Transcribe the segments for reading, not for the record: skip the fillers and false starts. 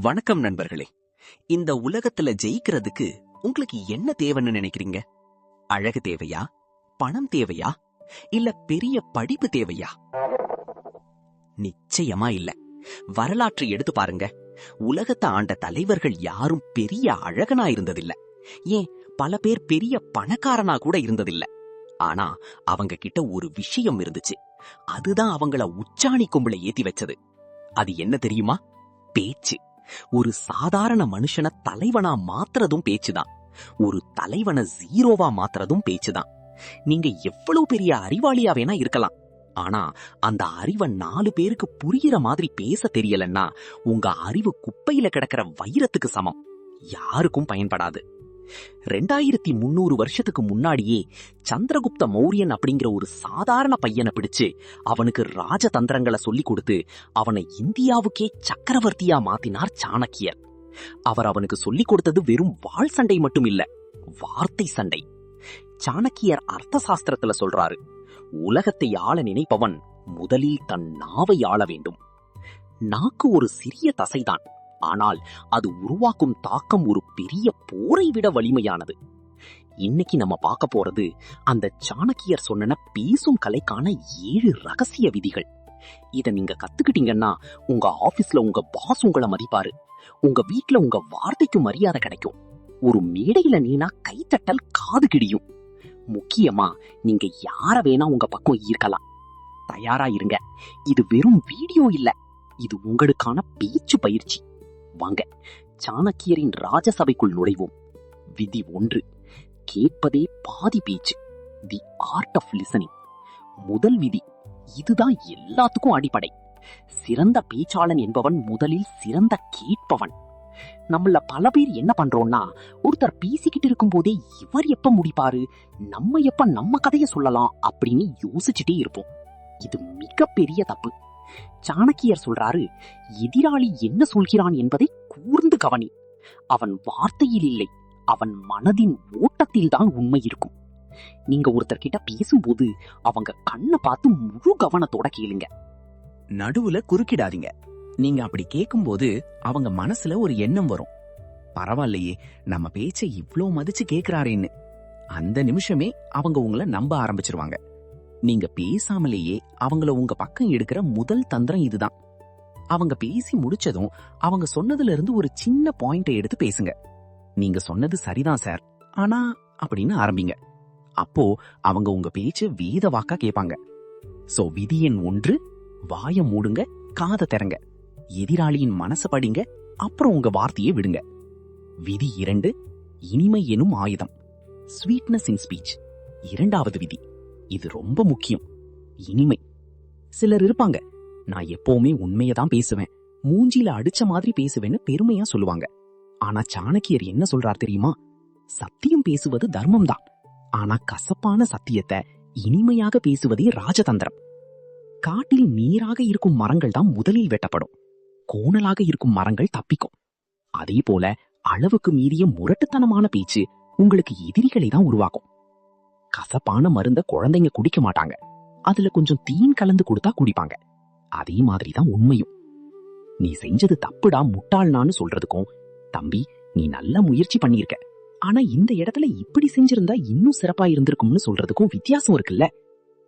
வணக்கம் நண்பர்களே. இந்த உலகத்துல ஜெயிக்கிறதுக்கு உங்களுக்கு என்ன தேவைன்னு நினைக்கிறீங்க? அழகு தேவையா? பணம் தேவையா? இல்ல பெரிய படிப்பு தேவையா? நிச்சயமா இல்ல. வரலாற்றை எடுத்து பாருங்க. உலகத்தை ஆண்ட தலைவர்கள் யாரும் பெரிய அழகனா இருந்ததில்ல. ஏன், பல பேர் பெரிய பணக்காரனா கூட இருந்ததில்ல. ஆனா அவங்க கிட்ட ஒரு விஷயம் இருந்துச்சு. அதுதான் அவங்கள உச்சாணி கொம்புல ஏத்தி வச்சது. அது என்ன தெரியுமா? பேச்சு. ஒரு சாதாரண மனுஷனை தலைவனா மாத்துறதும் பேச்சுதான். ஒரு தலைவனை ஜீரோவா மாத்துறதும் பேச்சுதான். நீங்க எவ்வளவு பெரிய அறிவாளியா வேணா இருக்கலாம். ஆனா அந்த அறிவை 4 பேருக்கு புரியுற மாதிரி பேச தெரியலன்னா உங்க அறிவு குப்பையில கிடக்கிற வைரத்துக்கு சமம். யாருக்கும் பயன்படாது. 2300 வருஷத்துக்கு முன்னாடியே சந்திரகுப்த மௌரியன் அப்படிங்கிற ஒரு சாதாரண பையனை பிடிச்சு அவனுக்கு ராஜதந்திரங்களை சொல்லி கொடுத்து அவனை இந்தியாவுக்கே சக்கரவர்த்தியா மாத்தினார் சாணக்கியர். அவர் அவனுக்கு சொல்லி கொடுத்தது வெறும் வாள் சண்டை மட்டும் இல்ல, வார்த்தை சண்டை. சாணக்கியர் அர்த்த சாஸ்திரத்துல சொல்றாரு, உலகத்தை ஆள நினைப்பவன் முதலில் தன் நாவை ஆள வேண்டும். நாக்கு ஒரு சிறிய தசைதான், ஆனால் அது உருவாக்கும் தாக்கம் ஒரு பெரிய போரை விட வலிமையானது. இன்னைக்கு நம்ம பார்க்க போறது அந்த சாணக்கியர் சொன்ன பேசும் கலைக்கான 7 ரகசிய விதிகள். இத நீங்க கத்துக்கிட்டீங்கன்னா உங்க ஆபீஸ்ல உங்க பாஸ் உங்களை மதிப்பாரு. உங்க வீட்டுல உங்க வார்த்தைக்கு மரியாதை கிடைக்கும். ஒரு மேடையில நீனா கைத்தட்டல் காது கிடியும். முக்கியமா நீங்க யார வேணா உங்க பக்கம் ஈர்க்கலாம். தயாரா இருங்க. இது வெறும் வீடியோ இல்ல, இது உங்களுக்கான பேச்சு பயிற்சி. வாங்க, சாணக்கியரின் ராஜசபைக்குள் நுழைவோம். விதி 1, கேட்பதே பாதி பேச்சு. The art of listening. முதல் விதி, இதுதான் எல்லாத்துக்கும் அடிப்படை. சிறந்த பேச்சாளன் என்பவன் முதலில் சிறந்த கேட்பவன். நம்மள பல பேர் என்ன பண்றோம்னா, ஒருத்தர் பேசிக்கிட்டு இருக்கும் போதே இவர் எப்ப முடிப்பாரு, நம்ம எப்ப நம்ம கதையை சொல்லலாம் அப்படின்னு யோசிச்சுட்டே இருப்போம். இது மிகப்பெரிய தப்பு. சாணக்கியர் சொல்றாரு, எதிராளி என்ன சொல்கிறான் என்பதை கூர்ந்து கவனி. அவன் வார்த்தையில் இல்லை, அவன் மனதின் ஓட்டத்தில் தான் உண்மை இருக்கும். நீங்க ஒருத்தர் கிட்ட பேசும்போது அவங்க கண்ணை பார்த்து முழு கவனத்தோட கேளுங்க. நடுவுல குறுக்கிடாதீங்க. நீங்க அப்படி கேட்கும்போது அவங்க மனசுல ஒரு எண்ணம் வரும், பரவாயில்லையே நம்ம பேச்சை இவ்ளோ மதிச்சு கேக்குறாரேன்னு. அந்த நிமிஷமே அவங்க உங்களை நம்ப ஆரம்பிச்சிருவாங்க. நீங்க பேசாமலேயே அவங்கள உங்க பக்கம் எடுக்கிற முதல் தந்திரம் இதுதான். அவங்க பேசி முடிச்சதும் அவங்க சொன்னதுல இருந்து ஒரு சின்ன பாயிண்டை எடுத்து பேசுங்க. நீங்க சொன்னது சரிதான் சார், ஆனா அப்படின்னு ஆரம்பிங்க. அப்போ அவங்க உங்க பேச்சு வேத வாக்கா கேட்பாங்க. சோ விதி எண் 1, வாய மூடுங்க, காதை திறங்க, எதிராளியின் மனசை படிங்க, அப்புறம் உங்க வார்த்தையை விடுங்க. விதி 2, இனிமை எனும் ஆயுதம். ஸ்வீட்னஸ் இன் ஸ்பீச். இரண்டாவது விதி, இது ரொம்ப முக்கியம். இனிமை. சிலர் இருப்பாங்க, நான் எப்பவுமே உண்மையதான் பேசுவேன், மூஞ்சில அடிச்ச மாதிரி பேசுவேன்னு பெருமையா சொல்லுவாங்க. ஆனா சாணக்கியர் என்ன சொல்றார் தெரியுமா? சத்தியம் பேசுவது தர்மம் தான், ஆனா கசப்பான சத்தியத்தை இனிமையாக பேசுவதே ராஜதந்திரம். காட்டில் நீராக இருக்கும் மரங்கள் தான் முதலில் வெட்டப்படும், கோணலாக இருக்கும் மரங்கள் தப்பிக்கும். அதே போல அளவுக்கு மீறிய முரட்டுத்தனமான பேச்சு உங்களுக்கு எதிரிகளை தான் உருவாக்கும். கசப்பான மருந்த குழந்தைங்க குடிக்க மாட்டாங்க, அதுல கொஞ்சம் தீன் கலந்து கொடுத்தா குடிப்பாங்க. அதே மாதிரிதான் உண்மையும். நீ செஞ்சது தப்புடா முட்டாள்னான்னு சொல்றதுக்கும், தம்பி நீ நல்ல முயற்சி பண்ணிருக்க, ஆனா இந்த இடத்துல இப்படி செஞ்சிருந்தா இன்னும் சிறப்பா இருந்திருக்கும்னு சொல்றதுக்கும் வித்தியாசம் இருக்குல்ல.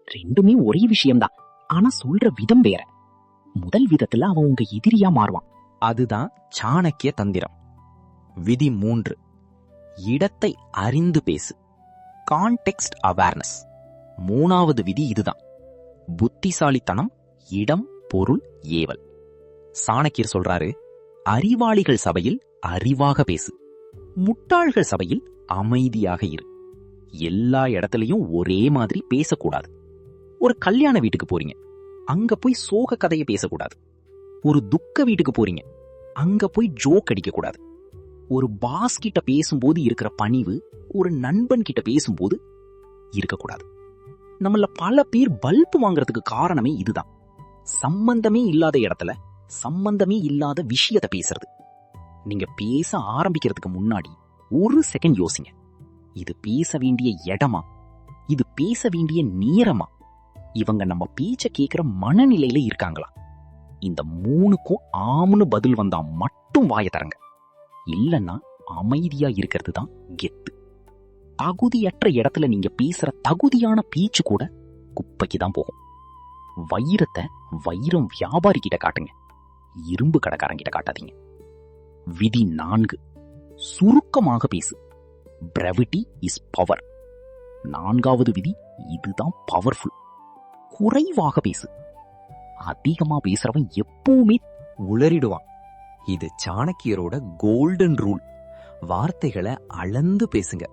ரெண்டுமே ஒரே விஷயம்தான், ஆனா சொல்ற விதம் வேற. முதல் விதத்துல அவன் உங்க எதிரியா மாறுவான். அதுதான் சாணக்கிய தந்திரம். விதி 3, இடத்தை அறிந்து பேசு. Context awareness. 3வது விதி இதுதான். புத்திசாலித்தனம், இடம், பொருள், ஏவல். சாணக்கியர் சொல்றாரு, அறிவாளிகள் சபையில் அறிவாக பேசு, முட்டாள்கள் சபையில் அமைதியாக இரு. எல்லா இடத்துலயும் ஒரே மாதிரி பேசக்கூடாது. ஒரு கல்யாண வீட்டுக்கு போறீங்க, அங்க போய் சோக கதையை பேசக்கூடாது. ஒரு துக்க வீட்டுக்கு போறீங்க, அங்க போய் ஜோக் அடிக்க கூடாது. ஒரு பாஸ் கிட்ட பேசும்போது இருக்கிற பணிவு ஒரு நண்பன் கிட்ட பேசும்போது இருக்கக்கூடாது. நம்மள பல பேர் பல்பு வாங்குறதுக்கு காரணமே இதுதான். சம்பந்தமே இல்லாத இடத்துல சம்பந்தமே இல்லாத விஷயத்தை பேசுறது. நீங்க பேச ஆரம்பிக்கிறதுக்கு முன்னாடி ஒரு செகண்ட் யோசிங்க. இது பேச வேண்டிய இடமா? இது பேச வேண்டிய நேரமா? இவங்க நம்ம பேச்ச கேட்கிற மனநிலையில இருக்காங்களா? இந்த 3க்கும் ஆம்னு பதில் வந்தா மட்டும் வாயை தரங்க. இல்லன்னா அமைதியா இருக்கிறது தான் கெத்து. தகுதியற்ற இடத்துல நீங்க பேசுற தகுதியான பேச்சு கூட குப்பைக்கு தான் போகும். வைரத்தை வைரம் வியாபாரி கிட்ட காட்டுங்க, இரும்பு கடைக்காரங்கிட்ட காட்டாதீங்க. விதி 4, சுருக்கமாக பேசு. Brevity is power. 4வது விதி இதுதான் பவர்ஃபுல். குறைவாக பேசு. அதிகமா பேசுறவன் எப்பவுமே உளறிடுவான். இது சாணக்கியரோட கோல்டன் ரூல். வார்த்தைகளை அளந்து பேசுங்க.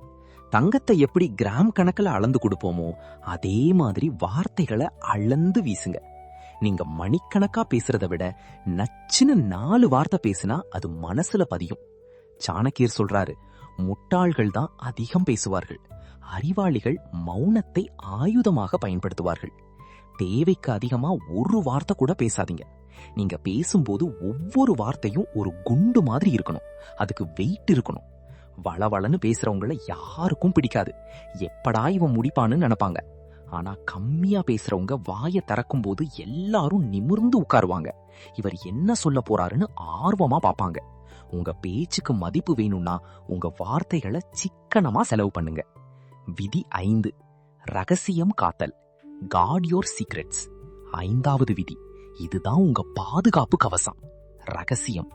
தங்கத்தை எப்படி கிராம் கணக்கில் அளந்து கொடுப்போமோ அதே மாதிரி வார்த்தைகளை அளந்து வீசுங்க. நீங்க மணிக்கணக்கா பேசுறத விட நச்சுன்னு 4 வார்த்தை பேசினா அது மனசுல பதியும். சாணக்கியர் சொல்றாரு, முட்டாள்கள் தான் அதிகம் பேசுவார்கள், அறிவாளிகள் மௌனத்தை ஆயுதமாக பயன்படுத்துவார்கள். தேவைக்கு அதிகமா ஒரு வார்த்தை கூட பேசாதீங்க. நீங்க பேசும்போது ஒவ்வொரு வார்த்தையும் ஒரு குண்டு மாதிரி இருக்கணும். அதுக்கு வெயிட் இருக்கணும். வளவளன்னு பேசுறவங்களை யாருக்கும் பிடிக்காது. எப்படா இவன் முடிப்பான்னு நினைப்பாங்க. ஆனா கம்மியா பேசுறவங்க வாயை திறக்கும் போது எல்லாரும் நிமிர்ந்து உட்காருவாங்க. இவர் என்ன சொல்ல போறாருன்னு ஆர்வமா பாப்பாங்க. உங்க பேச்சுக்கு மதிப்பு வேணும்னா உங்க வார்த்தைகளை சிக்கனமா செலவு பண்ணுங்க. விதி 5, ரகசியம் காத்தல். Guard your secrets. 5வது விதி இதுதான் உங்க பாதுகாப்பு கவசம். ரகசியம்.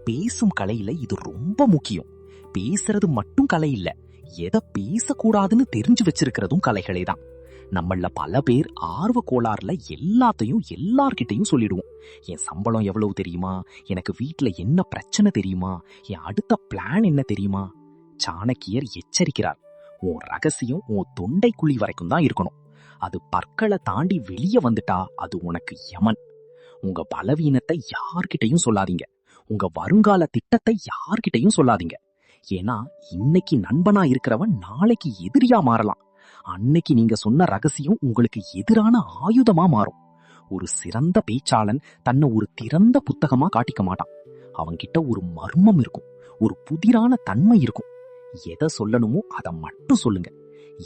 பேசும் கலையில இது ரொம்ப முக்கியம். பேசுறது மட்டும் கலை இல்ல, எதை பேசக்கூடாதுன்னு தெரிஞ்சு வச்சிருக்கிறதும் கலைகளே தான். நம்மள பல பேர் ஆர்வ கோளாறுல எல்லாத்தையும் எல்லார்கிட்டையும் சொல்லிடுவோம். என் சம்பளம் எவ்வளவு தெரியுமா, எனக்கு வீட்டுல என்ன பிரச்சனை தெரியுமா, என் அடுத்த பிளான் என்ன தெரியுமா. சாணக்கியர் எச்சரிக்கிறார், உன் ரகசியம் உன் தொண்டைக்குழி வரைக்கும் தான் இருக்கணும். அது பற்களை தாண்டி வெளியே வந்துட்டா அது உனக்கு யமன். உங்க பலவீனத்தை யார்கிட்டையும் சொல்லாதீங்க. உங்க வருங்கால திட்டத்தை யார்கிட்டையும் சொல்லாதீங்க. ஏன்னா இன்னைக்கு நண்பனா இருக்கிறவன் நாளைக்கு எதிரியா மாறலாம். அன்னைக்கு நீங்க சொன்ன ரகசியம் உங்களுக்கு எதிரான ஆயுதமா மாறும். ஒரு சிறந்த பேச்சாளன் தன்னை ஒரு திறந்த புத்தகமா காட்டிக்க மாட்டான். அவன்கிட்ட ஒரு மர்மம் இருக்கும், ஒரு புதிரான தன்மை இருக்கும். எதை சொல்லணுமோ அதை மட்டும் சொல்லுங்க.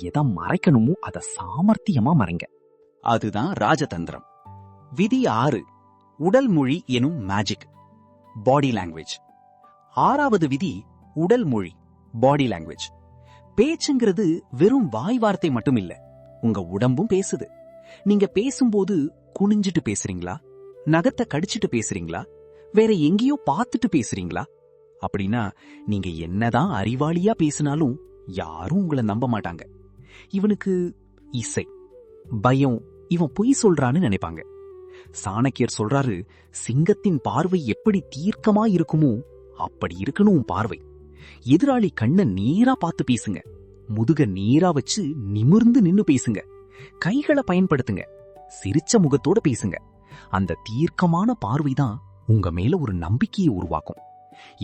எதை மறைக்கணுமோ அதை சாமர்த்தியமா மறைங்க. அதுதான் ராஜதந்திரம். விதி 6, உடல் மொழி எனும் மேஜிக். Body language. 6வது விதி உடல் மொழி, பாடி லாங்குவேஜ். பேச்சுங்கிறது வெறும் வாய் வார்த்தை மட்டும் இல்ல, உங்க உடம்பும் பேசுது. நீங்க பேசும்போது குனிஞ்சிட்டு பேசுறீங்களா, நகத்தை கடிச்சிட்டு பேசுறீங்களா, வேற எங்கேயோ பார்த்துட்டு பேசுறீங்களா? அப்படின்னா நீங்க என்னதான் அறிவாளியா பேசினாலும் யாரும் உங்களை நம்ப மாட்டாங்க. இவனுக்கு இசை, பயம், இவன் பொய் சொல்றான்னு நினைப்பாங்க. சாணக்கியர் சொல்றாரு, சிங்கத்தின் பார்வை எப்படி தீர்க்கமா இருக்குமோ அப்படி இருக்கணும் பார்வை. எதிராளி கண்ணை நேரா பார்த்து பேசுங்க. முதுக நேரா வச்சு நிமிர்ந்து நின்னு பேசுங்க. கைகளை பயன்படுத்துங்க. சிரிச்ச முகத்தோட பேசுங்க. அந்த தீர்க்கமான பார்வைதான் உங்க மேல ஒரு நம்பிக்கையை உருவாக்கும்.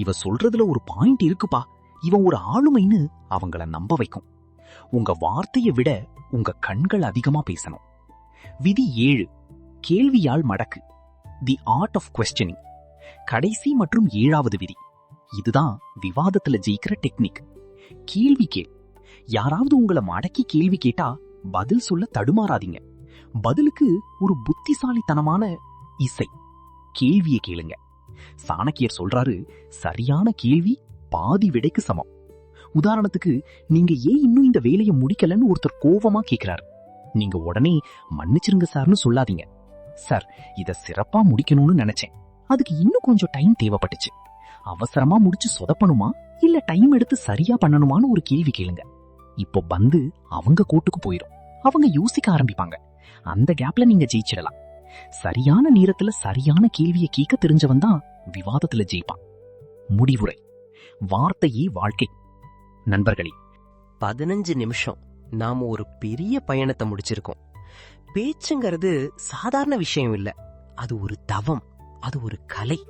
இவ சொல்றதுல ஒரு பாயிண்ட் இருக்குப்பா, இவன் ஒரு ஆளுமைன்னு அவங்கள நம்ப வைக்கும். உங்க வார்த்தையை விட உங்க கண்கள் அதிகமா பேசணும். விதி 7, கேள்வியால் மடக்கு. The art of questioning. கடைசி மற்றும் 7வது விதி இதுதான் விவாதத்துல ஜெயிக்கிற டெக்னிக். கேள்வி கேள். யாராவது உங்களை மடக்கி கேள்வி கேட்டா பதில் சொல்ல தடுமாறாதீங்க. பதிலுக்கு ஒரு புத்திசாலித்தனமான இசை. கேள்வியை கேளுங்க. சாணக்கியர் சொல்றாரு, சரியான கேள்வி பாதி விடைக்கு சமம். உதாரணத்துக்கு, நீங்க ஏன் இன்னும் இந்த வேலையை முடிக்கலன்னு ஒருத்தர் கோவமா கேட்கிறாரு. நீங்க உடனே மன்னிச்சிருங்க சார்னு சொல்லாதீங்க. சார், இத சிறப்பா முடிக்கணும்னு நினைச்சேன், அதுக்கு இன்னும் கொஞ்சம் டைம் தேவைப்பட்டுச்சு. அவசரமா முடிச்சு சொதப்பணுமா இல்ல டைம் எடுத்து சரியா பண்ணணுமான்னு ஒரு கேள்வி கேளுங்க. இப்போ பந்து அவங்க கோட்டுக்கு போயிடும். அவங்க யோசிக்க ஆரம்பிப்பாங்க. அந்த கேப்ல நீங்க ஜெயிச்சிடலாம். சரியான நேரத்துல சரியான கேள்வியை கேட்க தெரிஞ்சவன் தான் விவாதத்துல ஜெயிப்பான். முடிவுரை. வார்த்தையே வாழ்க்கை. நண்பர்களே, 15 நிமிஷம் நாம ஒரு பெரிய பயணத்தை முடிச்சிருக்கோம். பேச்சுங்கிறது சாதாரண விஷயம் இல்ல, அது ஒரு தவம், அது ஒரு கலை.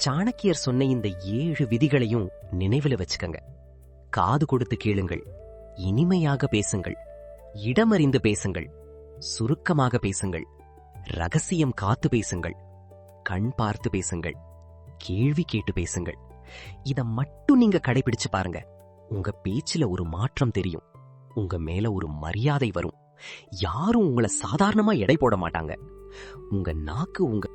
சாணக்கியர் சொன்ன இந்த 7 விதிகளையும் நினைவில் வச்சுக்கங்க. காது கொடுத்து கேளுங்கள், இனிமையாக பேசுங்கள், இடமறிந்து பேசுங்கள், சுருக்கமாக பேசுங்கள், ரகசியம் காத்து பேசுங்கள், கண் பார்த்து பேசுங்கள், கேள்வி கேட்டு பேசுங்கள். இத மட்டும் நீங்க கடைபிடிச்சு பாருங்க. உங்க பேச்சுல ஒரு மாற்றம் தெரியும். உங்க மேல ஒரு மரியாதை வரும். யாரும் உங்களை சாதாரணமா எடை போட மாட்டாங்க. உங்க நாக்கு உங்க